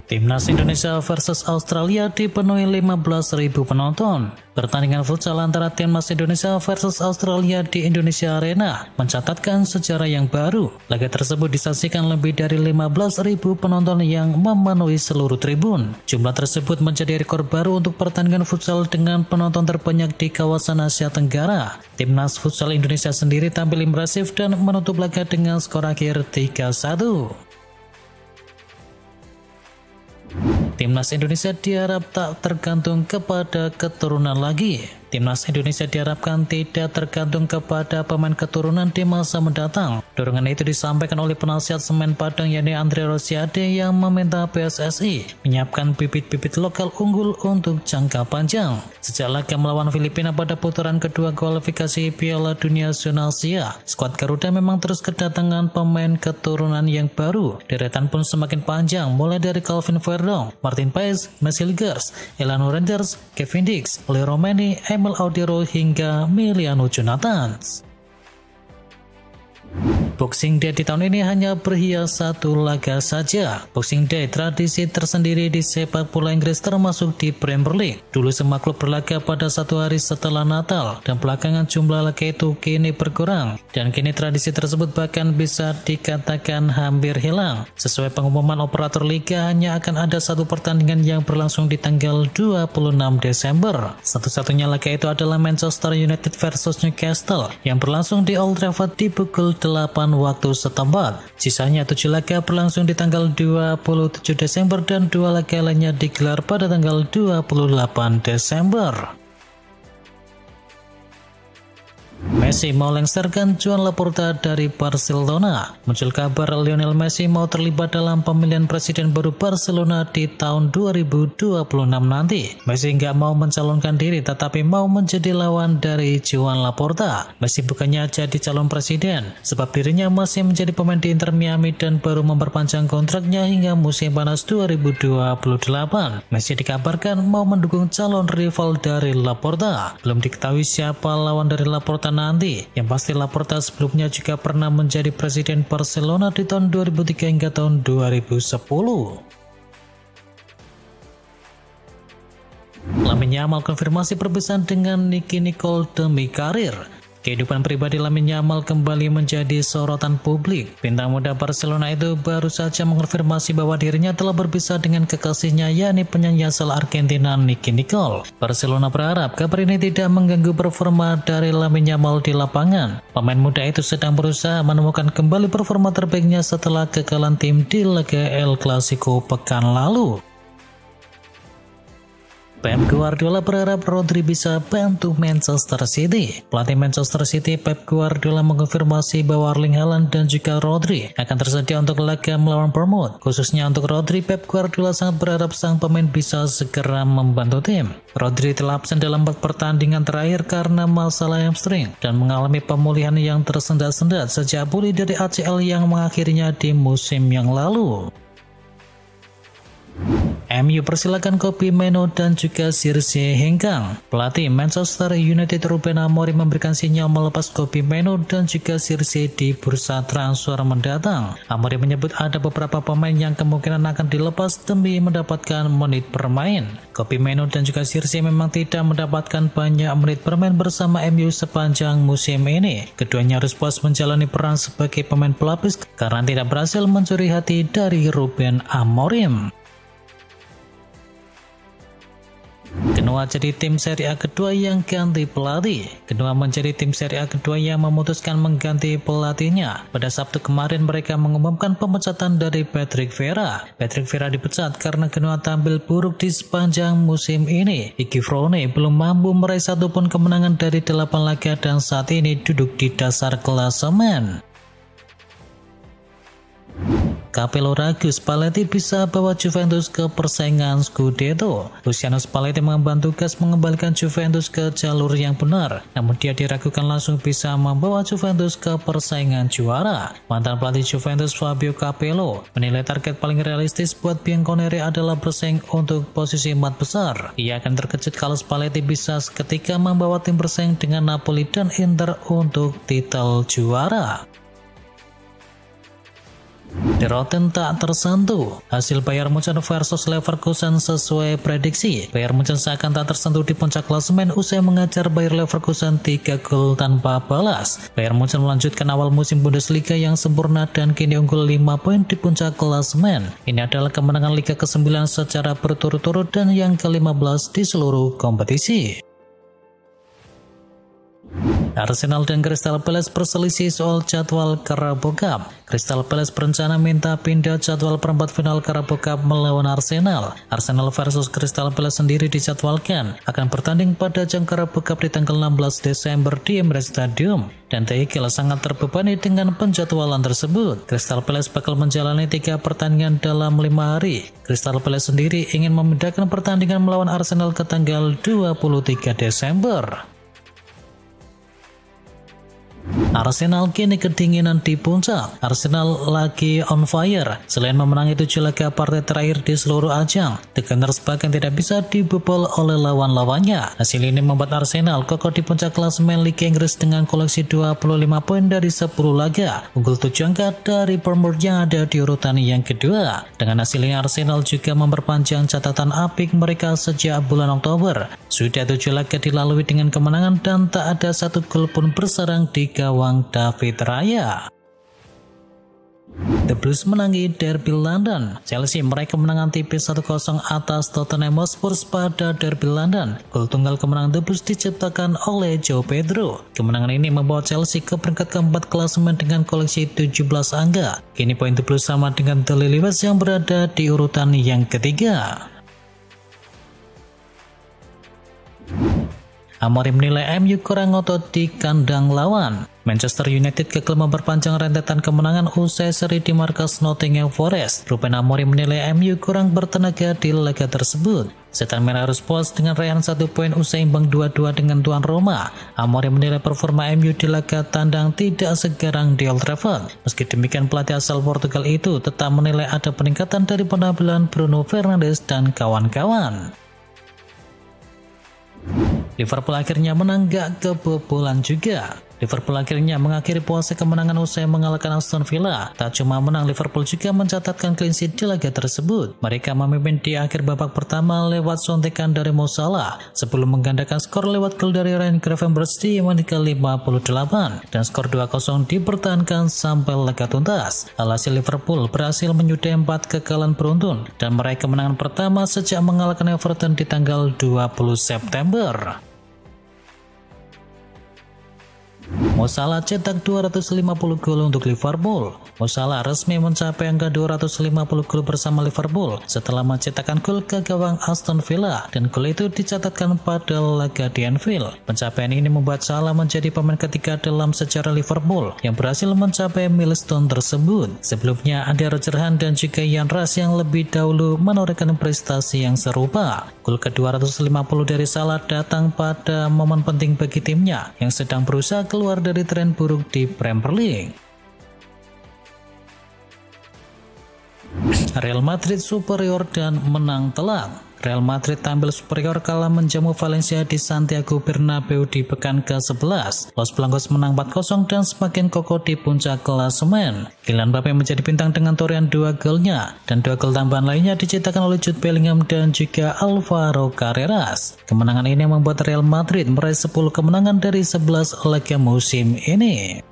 Timnas Indonesia versus Australia dipenuhi 15.000 penonton. Pertandingan futsal antara Timnas Indonesia versus Australia di Indonesia Arena mencatatkan sejarah yang baru. Laga tersebut disaksikan lebih dari 15.000 penonton yang memenuhi seluruh tribun. Jumlah tersebut menjadi rekor baru untuk pertandingan futsal dengan penonton terbanyak di kawasan Asia Tenggara. Timnas futsal Indonesia sendiri tampil impresif dan menutup laga dengan skor akhir 3-1. Timnas Indonesia diharap tak tergantung kepada keturunan lagi. Timnas Indonesia diharapkan tidak tergantung kepada pemain keturunan di masa mendatang. Dorongan itu disampaikan oleh penasihat Semen Padang yakni Andre Rosiade yang meminta PSSI menyiapkan bibit-bibit lokal unggul untuk jangka panjang. Sejak laga melawan Filipina pada putaran kedua kualifikasi Piala Dunia Zona Asia, skuad Garuda memang terus kedatangan pemain keturunan yang baru. Deretan pun semakin panjang, mulai dari Calvin Verdong, Martin Paes, Messi Ligers, Elano Rangers, Kevin Dix, Oli Romani, Emil Audero hingga Miliano Jonathan. Boxing Day di tahun ini hanya berhias satu laga saja. Boxing Day tradisi tersendiri di sepak bola Inggris termasuk di Premier League. Dulu semua klub berlaga pada satu hari setelah Natal dan belakangan jumlah laga itu kini berkurang. Dan kini tradisi tersebut bahkan bisa dikatakan hampir hilang. Sesuai pengumuman operator liga hanya akan ada satu pertandingan yang berlangsung di tanggal 26 Desember. Satu-satunya laga itu adalah Manchester United versus Newcastle yang berlangsung di Old Trafford di pukul 8 waktu setempat. Sisanya 7 laga berlangsung di tanggal 27 Desember dan 2 laga lainnya digelar pada tanggal 28 Desember. Messi mau lengserkan Joan Laporta dari Barcelona. Muncul kabar Lionel Messi mau terlibat dalam pemilihan presiden baru Barcelona di tahun 2026 nanti. Messi nggak mau mencalonkan diri tetapi mau menjadi lawan dari Joan Laporta. Messi bukannya jadi calon presiden sebab dirinya masih menjadi pemain di Inter Miami dan baru memperpanjang kontraknya hingga musim panas 2028. Messi dikabarkan mau mendukung calon rival dari Laporta. Belum diketahui siapa lawan dari Laporta nanti. Yang pasti Laporta sebelumnya juga pernah menjadi presiden Barcelona di tahun 2003 hingga tahun 2010. Lamine Yamal konfirmasi perpisahan dengan Nicky Nicole demi karir. Kehidupan pribadi Lamine Yamal kembali menjadi sorotan publik. Bintang muda Barcelona itu baru saja mengonfirmasi bahwa dirinya telah berpisah dengan kekasihnya yakni penyanyi asal Argentina Nicky Nicole. Barcelona berharap kabar ini tidak mengganggu performa dari Lamine Yamal di lapangan. Pemain muda itu sedang berusaha menemukan kembali performa terbaiknya setelah kekalahan tim di laga El Clasico pekan lalu. Pep Guardiola berharap Rodri bisa bantu Manchester City. Pelatih Manchester City Pep Guardiola mengonfirmasi bahwa Erling Haaland dan juga Rodri akan tersedia untuk laga melawan Bournemouth. Khususnya untuk Rodri, Pep Guardiola sangat berharap sang pemain bisa segera membantu tim. Rodri telah absen dalam 4 pertandingan terakhir karena masalah hamstring dan mengalami pemulihan yang tersendat-sendat sejak pulih dari ACL yang mengakhirinya di musim yang lalu. MU persilakan Kobbie Mainoo dan juga Zirkzee hengkang. Pelatih Manchester United Ruben Amorim memberikan sinyal melepas Kobbie Mainoo dan juga Zirkzee di bursa transfer mendatang. Amorim menyebut ada beberapa pemain yang kemungkinan akan dilepas demi mendapatkan menit bermain. Kobbie Mainoo dan juga Zirkzee memang tidak mendapatkan banyak menit bermain bersama MU sepanjang musim ini. Keduanya harus puas menjalani peran sebagai pemain pelapis karena tidak berhasil mencuri hati dari Ruben Amorim. Genoa jadi tim Serie A kedua yang ganti pelatih. Genoa menjadi tim Serie A kedua yang memutuskan mengganti pelatihnya. Pada Sabtu kemarin mereka mengumumkan pemecatan dari Patrick Vieira. Patrick Vieira dipecat karena Genoa tampil buruk di sepanjang musim ini. Iggy Frone belum mampu meraih satupun kemenangan dari 8 laga dan saat ini duduk di dasar klasemen. Capello ragu Spalletti bisa bawa Juventus ke persaingan Scudetto. Luciano Spalletti mengemban tugas mengembalikan Juventus ke jalur yang benar, namun dia diragukan langsung bisa membawa Juventus ke persaingan juara. Mantan pelatih Juventus Fabio Capello menilai target paling realistis buat Bianconeri adalah bersaing untuk posisi 4 besar. Ia akan terkejut kalau Spalletti bisa seketika membawa tim bersaing dengan Napoli dan Inter untuk titel juara. di Rotten tak tersentuh. Hasil Bayern Munchen versus Leverkusen sesuai prediksi. Bayern Munchen seakan tak tersentuh di puncak klasemen usai mengajar Bayer Leverkusen 3 gol tanpa balas. Bayern Munchen melanjutkan awal musim Bundesliga yang sempurna dan kini unggul 5 poin di puncak klasemen. Ini adalah kemenangan Liga ke-9 secara berturut-turut dan yang ke-15 di seluruh kompetisi. Arsenal dan Crystal Palace berselisih soal jadwal Carabao Cup. Crystal Palace berencana minta pindah jadwal perempat final Carabao Cup melawan Arsenal. Arsenal versus Crystal Palace sendiri dijadwalkan akan bertanding pada ajang Carabao Cup di tanggal 16 Desember di Emirates Stadium. Dan Tuchel sangat terbebani dengan penjadwalan tersebut. Crystal Palace bakal menjalani 3 pertandingan dalam 5 hari. Crystal Palace sendiri ingin memindahkan pertandingan melawan Arsenal ke tanggal 23 Desember. Arsenal kini kedinginan di puncak. Arsenal lagi on fire. Selain memenangi 7 laga partai terakhir di seluruh ajang, The Gunners bahkan tidak bisa dibobol oleh lawan-lawannya. Hasil ini membuat Arsenal kokoh di puncak klasemen Liga Inggris dengan koleksi 25 poin dari 10 laga, unggul 7 angka dari Bournemouth yang ada di urutan yang kedua. Dengan hasil ini Arsenal juga memperpanjang catatan apik mereka sejak bulan Oktober. Sudah 7 laga dilalui dengan kemenangan dan tak ada satu gol pun bersarang di gawang David Raya. The Blues menangi derby London. Chelsea meraih kemenangan tipis 1-0 atas Tottenham Hotspur pada derby London. Gol tunggal kemenangan The Blues diciptakan oleh João Pedro. Kemenangan ini membawa Chelsea ke peringkat keempat klasemen dengan koleksi 17 angka. Kini poin The Blues sama dengan The Lilies yang berada di urutan yang ketiga. Amorim menilai MU kurang ngotot di kandang lawan. Manchester United gagal memperpanjang rentetan kemenangan usai seri di markas Nottingham Forest. Ruben Amorim menilai MU kurang bertenaga di laga tersebut. Setan Merah harus puas dengan raihan 1 poin usai imbang 2-2 dengan tuan Roma. Amorim menilai performa MU di laga tandang tidak segarang di Old Trafford. Meski demikian, pelatih asal Portugal itu tetap menilai ada peningkatan dari penampilan Bruno Fernandes dan kawan-kawan. Liverpool akhirnya menang gak kebobolan juga. Liverpool akhirnya mengakhiri puasa kemenangan usai mengalahkan Aston Villa. Tak cuma menang, Liverpool juga mencatatkan clean sheet di laga tersebut. Mereka memimpin di akhir babak pertama lewat sontekan dari Mo Salah sebelum menggandakan skor lewat gol dari Ryan Gravenberch di menit ke-58 dan skor 2-0 dipertahankan sampai laga tuntas. Alhasil Liverpool berhasil menyudahi 4 kekalahan beruntun dan meraih kemenangan pertama sejak mengalahkan Everton di tanggal 20 September. Mo Salah cetak 250 gol untuk Liverpool. Mo Salah resmi mencapai angka 250 gol bersama Liverpool setelah mencetakkan gol ke gawang Aston Villa dan gol itu dicatatkan pada laga di Anfield. Pencapaian ini membuat Salah menjadi pemain ketiga dalam sejarah Liverpool yang berhasil mencapai milestone tersebut. Sebelumnya ada Roger Hunt dan juga Ian Rush yang lebih dahulu menorehkan prestasi yang serupa. Gol ke-250 dari Salah datang pada momen penting bagi timnya yang sedang berusaha keluar dari tren buruk di Premier League. Real Madrid superior dan menang telak. Real Madrid tampil superior kalah menjamu Valencia di Santiago Bernabeu di pekan ke-11. Los Blancos menang 4-0 dan semakin kokoh di puncak klasemen. Kylian Mbappe menjadi bintang dengan torehan 2 golnya dan 2 gol tambahan lainnya diciptakan oleh Jude Bellingham dan juga Alvaro Carreras. Kemenangan ini membuat Real Madrid meraih 10 kemenangan dari 11 laga musim ini.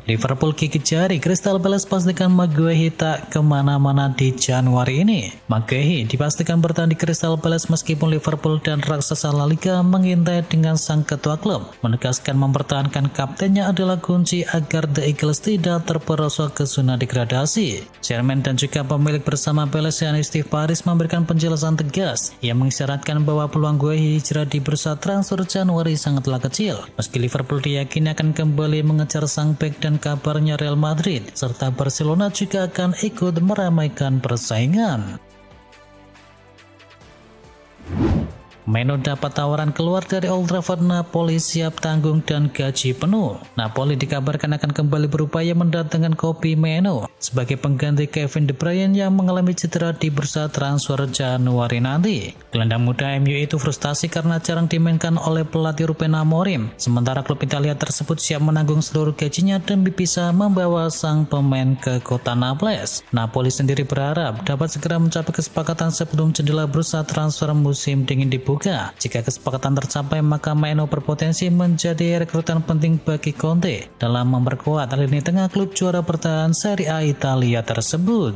Liverpool gigit jari, Crystal Palace pastikan Maguire tak kemana-mana di Januari ini. Maguire dipastikan bertahan di Crystal Palace meskipun Liverpool dan raksasa La Liga mengintai dengan sang ketua klub. Menegaskan mempertahankan kaptennya adalah kunci agar The Eagles tidak terperosok ke zona degradasi. Chairman dan juga pemilik bersama Palace yakni Steve Paris memberikan penjelasan tegas. Ia mengisyaratkan bahwa peluang Maguire hijrah di bursa transfer Januari sangatlah kecil. Meski Liverpool diyakini akan kembali mengejar sang bek dan kabarnya Real Madrid serta Barcelona juga akan ikut meramaikan persaingan. Menu dapat tawaran keluar dari Old Trafford, Napoli siap tanggung dan gaji penuh. Napoli dikabarkan akan kembali berupaya mendatangkan Kobbie Mainoo sebagai pengganti Kevin De Bruyne yang mengalami cedera di bursa transfer Januari nanti. Gelandang muda MU itu frustasi karena jarang dimainkan oleh pelatih Ruben Amorim, sementara klub Italia tersebut siap menanggung seluruh gajinya demi bisa membawa sang pemain ke kota Naples. Napoli sendiri berharap dapat segera mencapai kesepakatan sebelum jendela bursa transfer musim dingin dibuka. Jika kesepakatan tercapai, maka Mainoo berpotensi menjadi rekrutan penting bagi Conte dalam memperkuat lini tengah klub juara bertahan Serie A Italia tersebut.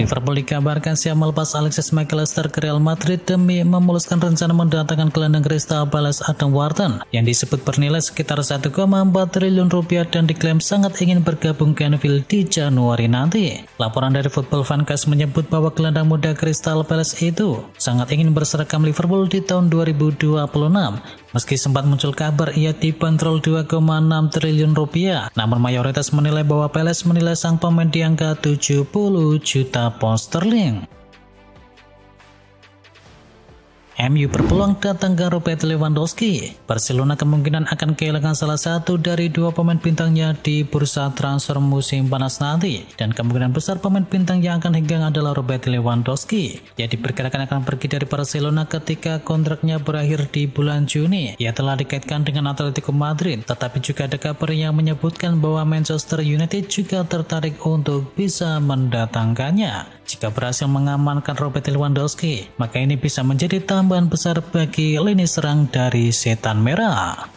Liverpool dikabarkan siap melepas Alexis Mac Allister ke Real Madrid demi memuluskan rencana mendatangkan gelandang Crystal Palace Adam Wharton yang disebut bernilai sekitar 1,4 triliun rupiah dan diklaim sangat ingin bergabung ke Anfield di Januari nanti. Laporan dari Football Fancast menyebut bahwa gelandang muda Crystal Palace itu sangat ingin berseragam Liverpool di tahun 2026. Meski sempat muncul kabar ia dibanderol 2,6 triliun rupiah, namun mayoritas menilai bahwa Palace menilai sang pemain di angka 70 juta pound sterling. MU berpeluang datangkan Robert Lewandowski. Barcelona kemungkinan akan kehilangan salah satu dari dua pemain bintangnya di bursa transfer musim panas nanti, dan kemungkinan besar pemain bintang yang akan henggang adalah Robert Lewandowski. Ia diperkirakan akan pergi dari Barcelona ketika kontraknya berakhir di bulan Juni. Ia telah dikaitkan dengan Atletico Madrid, tetapi juga ada kabar yang menyebutkan bahwa Manchester United juga tertarik untuk bisa mendatangkannya. Jika berhasil mengamankan Robert Lewandowski, maka ini bisa menjadi tambahan besar bagi lini serang dari Setan Merah.